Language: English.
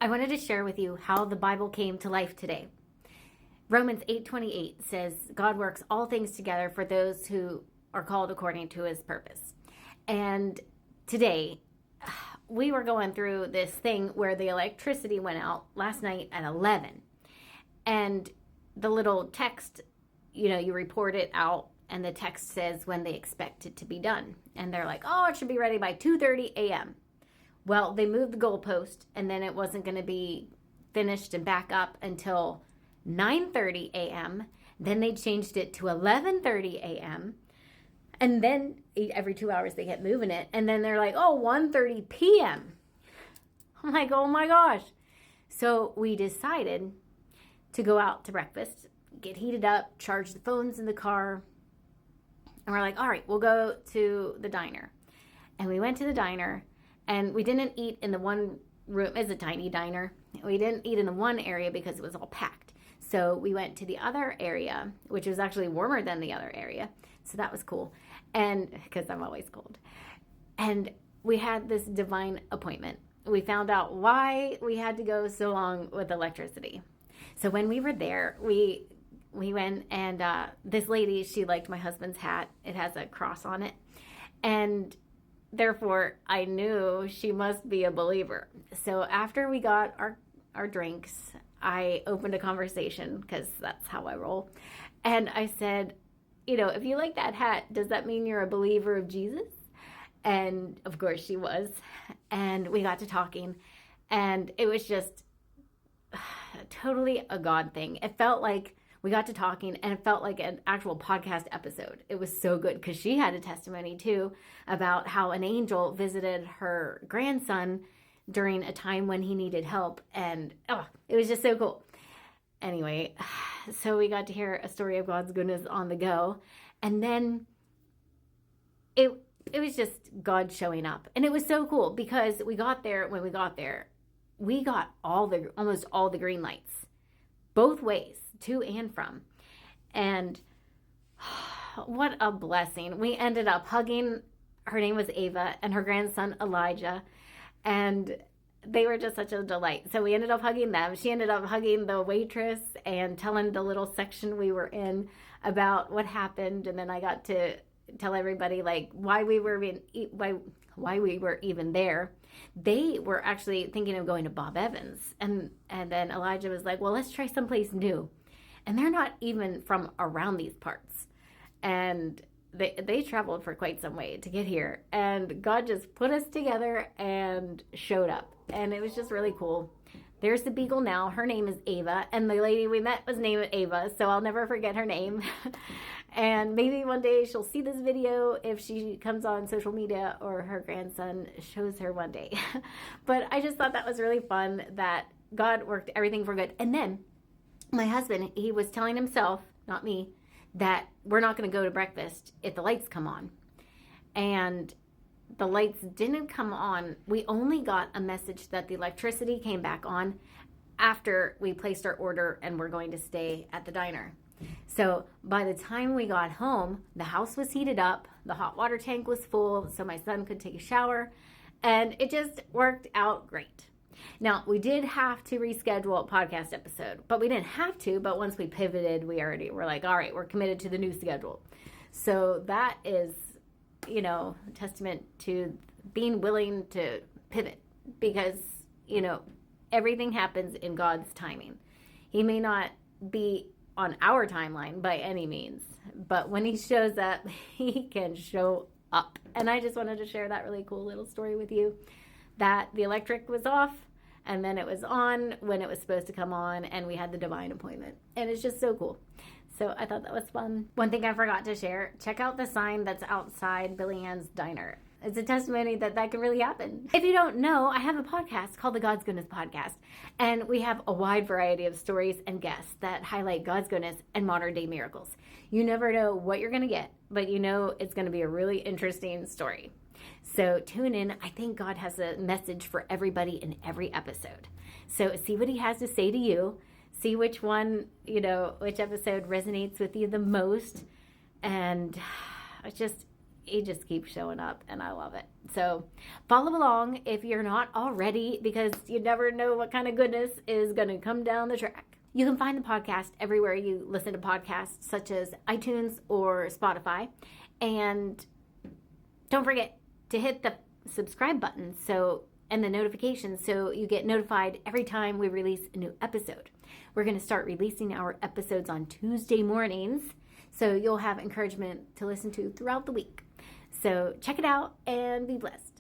I wanted to share with you how the Bible came to life today. Romans 8:28 says, God works all things together for those who are called according to his purpose. And today, we were going through this thing where the electricity went out last night at 11. And the little text, you report it out, and the text says when they expect it to be done. And they're like, oh, it should be ready by 2:30 a.m. Well, they moved the goalpost, and then it wasn't going to be finished and back up until 9:30 a.m. Then they changed it to 11:30 a.m. And then every 2 hours they kept moving it. And then they're like, oh, 1:30 p.m. I'm like, oh my gosh. So we decided to go out to breakfast, get heated up, charge the phones in the car. And we're like, all right, we'll go to the diner. And we went to the diner, and we didn't eat in the one room. It's a tiny diner. We didn't eat in the one area because it was all packed. So we went to the other area, which was actually warmer than the other area. So that was cool. And because I'm always cold. And we had this divine appointment. We found out why we had to go so long with electricity. So when we were there, we went, and this lady, she liked my husband's hat. It has a cross on it. And therefore, I knew she must be a believer. So after we got our drinks, I opened a conversation, because that's how I roll. And I said, if you like that hat, does that mean you're a believer of Jesus? And of course she was. And we got to talking, and it was just totally a God thing. It felt like we got to talking, and it felt like an actual podcast episode. It was so good, because she had a testimony too about how an angel visited her grandson during a time when he needed help. And it was just so cool. Anyway, so we got to hear a story of God's goodness on the go. And then it was just God showing up. And it was so cool, because when we got there, we got almost all the green lights, both ways, to and from. And what a blessing. We ended up hugging, her name was Ava, and her grandson Elijah. And they were just such a delight. So we ended up hugging them. She ended up hugging the waitress and telling the little section we were in about what happened. And then I got to tell everybody why we were even there. They were actually thinking of going to Bob Evans. And then Elijah was like, well, let's try someplace new. And they're not even from around these parts. And they traveled for quite some way to get here. And God just put us together and showed up. And it was just really cool. There's the beagle now. Her name is Ava. And the lady we met was named Ava. So I'll never forget her name. And maybe one day she'll see this video if she comes on social media, or her grandson shows her one day. But I just thought that was really fun, that God worked everything for good. And then my husband, he was telling himself, not me, that we're not going to go to breakfast if the lights come on. And the lights didn't come on. We only got a message that the electricity came back on after we placed our order and we're going to stay at the diner. So by the time we got home, the house was heated up, the hot water tank was full, so my son could take a shower, and it just worked out great. Now, we did have to reschedule a podcast episode, but we didn't have to. But once we pivoted, we're like, all right, we're committed to the new schedule. So that is, testament to being willing to pivot, because, everything happens in God's timing. He may not be on our timeline by any means, but when he shows up, he can show up. And I just wanted to share that really cool little story with you, that the electric was off, and then it was on when it was supposed to come on, and we had the divine appointment. And it's just so cool. So I thought that was fun. One thing I forgot to share, check out the sign that's outside Billy Ann's Diner. It's a testimony that can really happen. If you don't know, I have a podcast called the God's Goodness Podcast. And we have a wide variety of stories and guests that highlight God's goodness and modern day miracles. You never know what you're going to get, but it's going to be a really interesting story. So tune in. I think God has a message for everybody in every episode. So see what he has to say to you. See which one, which episode resonates with you the most. And he just keeps showing up, and I love it. So follow along if you're not already, because you never know what kind of goodness is going to come down the track. You can find the podcast everywhere you listen to podcasts, such as iTunes or Spotify. And don't forget to hit the subscribe button and the notifications so you get notified every time we release a new episode. We're going to start releasing our episodes on Tuesday mornings, so you'll have encouragement to listen to throughout the week. So check it out and be blessed.